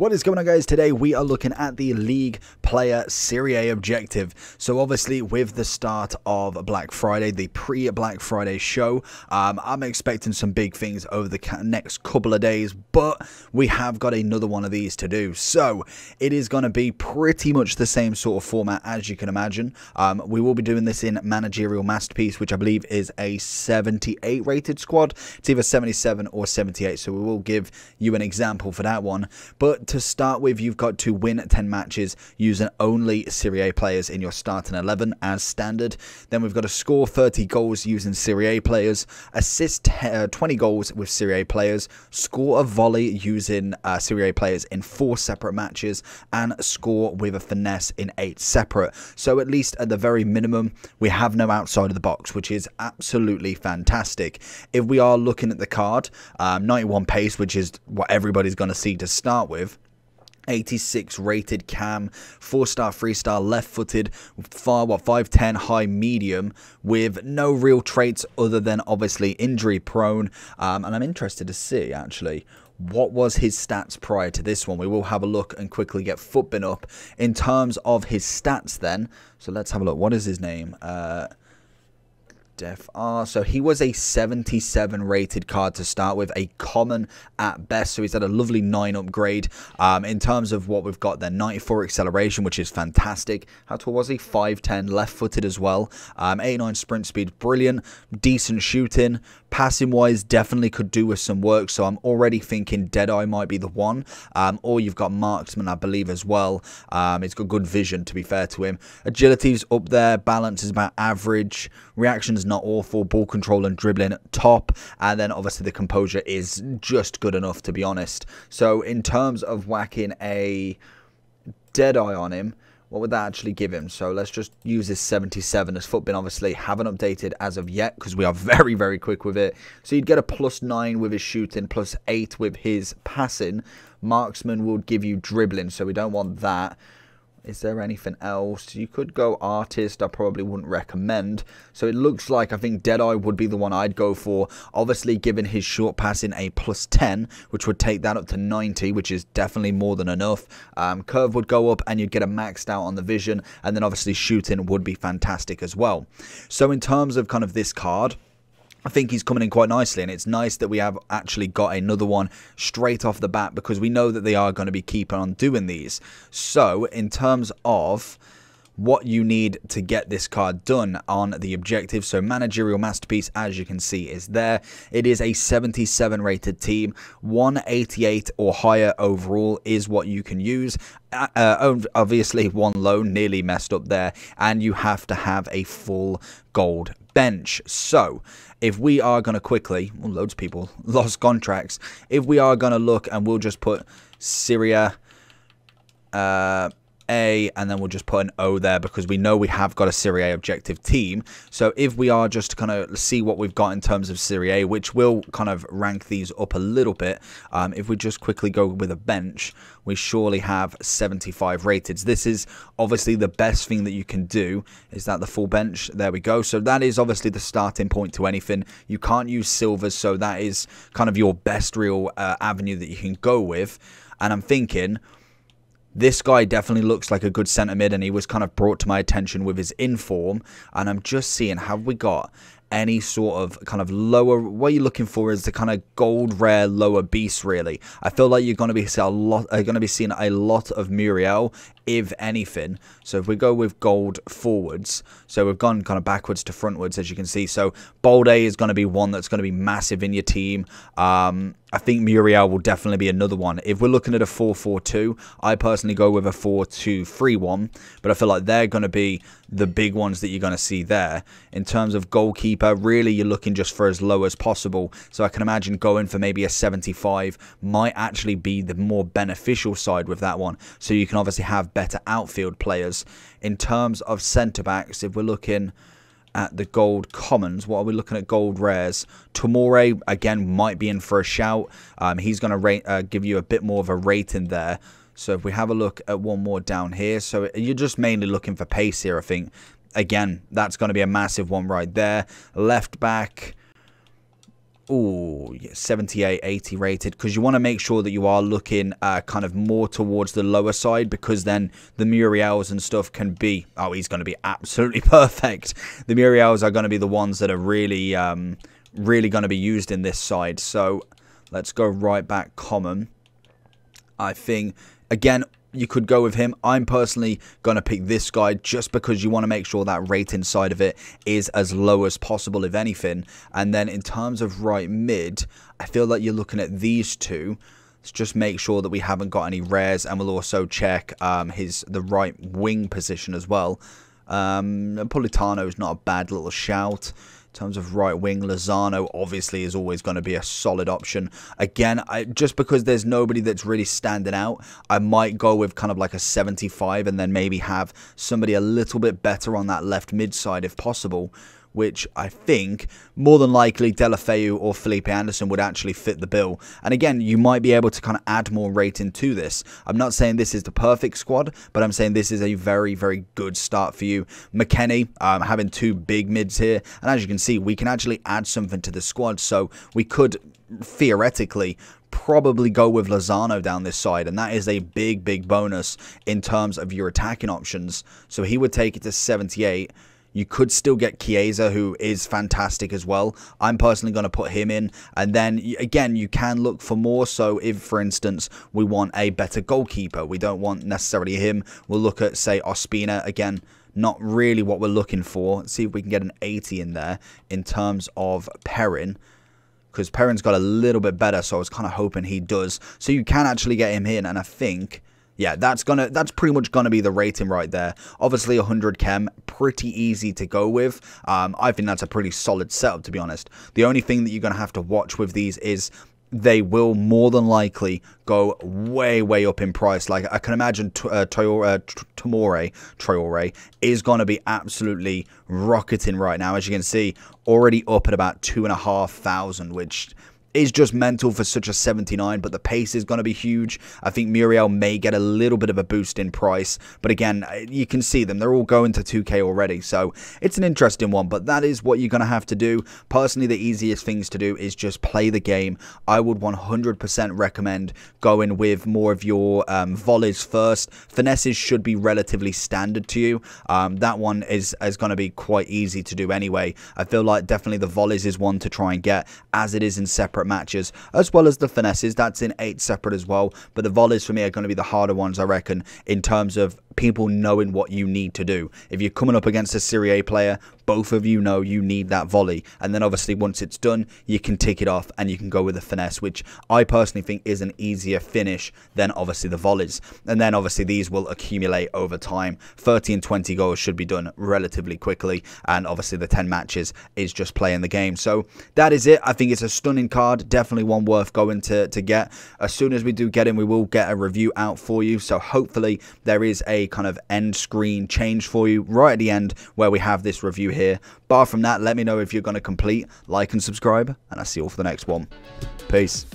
What is going on, guys? Today we are looking at the League Player Serie A objective. So obviously with the start of Black Friday, the pre-Black Friday show, I'm expecting some big things over the next couple of days, but we have got another one of these to do. So it is going to be pretty much the same sort of format as you can imagine. We will be doing this in Managerial Masterpiece, which I believe is a 78 rated squad. It's either 77 or 78, so we will give you an example for that one. But to start with, you've got to win 10 matches using only Serie A players in your starting 11 as standard. Then we've got to score 30 goals using Serie A players, assist 20 goals with Serie A players, score a volley using Serie A players in 4 separate matches, and score with a finesse in 8 separate. So at least at the very minimum, we have no outside of the box, which is absolutely fantastic. If we are looking at the card, 91 pace, which is what everybody's going to see to start with. 86 rated cam, 4-star, 3-star, left-footed, 5'10", high medium, with no real traits other than obviously injury prone. And I'm interested to see actually what was his stats prior to this one. We will have a look and quickly get Footbin up in terms of his stats then. So let's have a look. What is his name? So he was a 77 rated card to start with, a common at best, so he's had a lovely 9 upgrade. In terms of what we've got there, 94 acceleration, which is fantastic. How tall was he? 5'10", left footed as well. 89 sprint speed, brilliant. Decent shooting. Passing wise, definitely could do with some work, so I'm already thinking Deadeye might be the one. Or you've got Marksman, I believe, as well. He's got good vision, to be fair to him. Agility's up there, balance is about average, reaction's not awful, ball control and dribbling top, and then obviously the composure is just good enough, to be honest. So in terms of whacking a Deadeye on him, what would that actually give him? So let's just use this 77 as Footbin obviously haven't updated as of yet because we are very, very quick with it. So you'd get a +9 with his shooting, +8 with his passing. Marksman would give you dribbling, so we don't want that. Is there anything else? You could go artist. I probably wouldn't recommend. So it looks like I think Deadeye would be the one I'd go for. Obviously, given his short passing a +10, which would take that up to 90, which is definitely more than enough. Curve would go up and you'd get a maxed out on the vision. And then obviously shooting would be fantastic as well. So in terms of kind of this card, I think he's coming in quite nicely, and it's nice that we have actually got another one straight off the bat because we know that they are going to be keeping on doing these. So in terms of what you need to get this card done on the objective, so Managerial Masterpiece, as you can see, is there. It is a 77 rated team. 188 or higher overall is what you can use. Obviously one loan nearly messed up there, and you have to have a full gold bench. So if we are going to quickly, well, loads of people lost contracts. If we are going to look, and we'll just put Serie A, and then we'll just put an O there because we know we have got a Serie A objective team. So if we are just to kind of see what we've got in terms of Serie A, which will kind of rank these up a little bit, if we just quickly go with a bench, we surely have 75 rateds. This is obviously the best thing that you can do. Is that the full bench? There we go. So that is obviously the starting point to anything. You can't use silvers, so that is kind of your best real avenue that you can go with. And I'm thinking this guy definitely looks like a good centre mid, and he was kind of brought to my attention with his inform. And I'm just seeing, have we got any sort of kind of lower, what you're looking for is the kind of gold rare lower beast, really. I feel like you're going to be seeing a lot of Muriel, if anything. So if we go with gold forwards, so we've gone kind of backwards to frontwards, as you can see. So Bold A is going to be one that's going to be massive in your team. I think Muriel will definitely be another one. If we're looking at a 4-4-2, I personally go with a 4-2-3-1, but I feel like they're going to be the big ones that you're going to see there. In terms of goalkeeper, really you're looking just for as low as possible. So I can imagine going for maybe a 75 might actually be the more beneficial side with that one. So you can obviously have better outfield players. In terms of centre-backs, if we're looking at the gold commons, what are we looking at? Gold rares. Tomore again might be in for a shout. He's going to give you a bit more of a rating there. So if we have a look at one more down here, so you're just mainly looking for pace here, I think. Again, that's going to be a massive one right there. Left back, Ooh, yeah, 78, 80 rated, because you want to make sure that you are looking kind of more towards the lower side, because then the Muriels and stuff can be, oh, he's going to be absolutely perfect. The Muriels are going to be the ones that are really, really going to be used in this side. So let's go right back common. I think, again, you could go with him. I'm personally going to pick this guy just because you want to make sure that rating side of it is as low as possible, if anything. And then in terms of right mid, I feel like you're looking at these two. Let's just make sure that we haven't got any rares, and we'll also check the right wing position as well. Politano is not a bad little shout. In terms of right wing, Lozano obviously is always going to be a solid option. Again, just because there's nobody that's really standing out, I might go with kind of like a 75 and then maybe have somebody a little bit better on that left mid side if possible, which I think more than likely Delafeu or Felipe Anderson would actually fit the bill. And again, you might be able to kind of add more rating to this. I'm not saying this is the perfect squad, but I'm saying this is a very, very good start for you. McKennie, having two big mids here, and as you can see, we can actually add something to the squad, so we could theoretically probably go with Lozano down this side, and that is a big, big bonus in terms of your attacking options. So he would take it to 78. You could still get Chiesa, who is fantastic as well. I'm personally going to put him in. And then, again, you can look for more. So if, for instance, we want a better goalkeeper, we don't want necessarily him. We'll look at, say, Ospina. Again, not really what we're looking for. Let's see if we can get an 80 in there in terms of Perrin, because Perrin's got a little bit better, so I was kind of hoping he does. So you can actually get him in, and I think, yeah, that's pretty much gonna be the rating right there. Obviously, 100 chem, pretty easy to go with. I think that's a pretty solid setup, to be honest. The only thing that you're gonna have to watch with these is they will more than likely go way, way up in price. Like, I can imagine Traore is going to be absolutely rocketing right now. As you can see, already up at about 2,500, which is just mental for such a 79, but the pace is going to be huge. I think Muriel may get a little bit of a boost in price, but again, you can see them. They're all going to 2K already, so it's an interesting one, but that is what you're going to have to do. Personally, the easiest things to do is just play the game. I would 100% recommend going with more of your volleys first. Finesses should be relatively standard to you. That one is going to be quite easy to do anyway. I feel like definitely the volleys is one to try and get, as it is in separate matches, as well as the finesses. That's in 8 separate as well, but the volleys for me are going to be the harder ones, I reckon, in terms of people knowing what you need to do. If you're coming up against a Serie player, both of you know you need that volley, and then obviously once it's done, you can tick it off and you can go with the finesse, which I personally think is an easier finish than obviously the volleys. And then obviously these will accumulate over time. 30 and 20 goals should be done relatively quickly, and obviously the 10 matches is just playing the game. So that is it. I think it's a stunning card, definitely one worth going to get. As soon as we do get him, we will get a review out for you, so hopefully there is a kind of end screen change for you right at the end where we have this review here. Bar from that, let me know if you're going to complete, like and subscribe, and I'll see you all for the next one. Peace.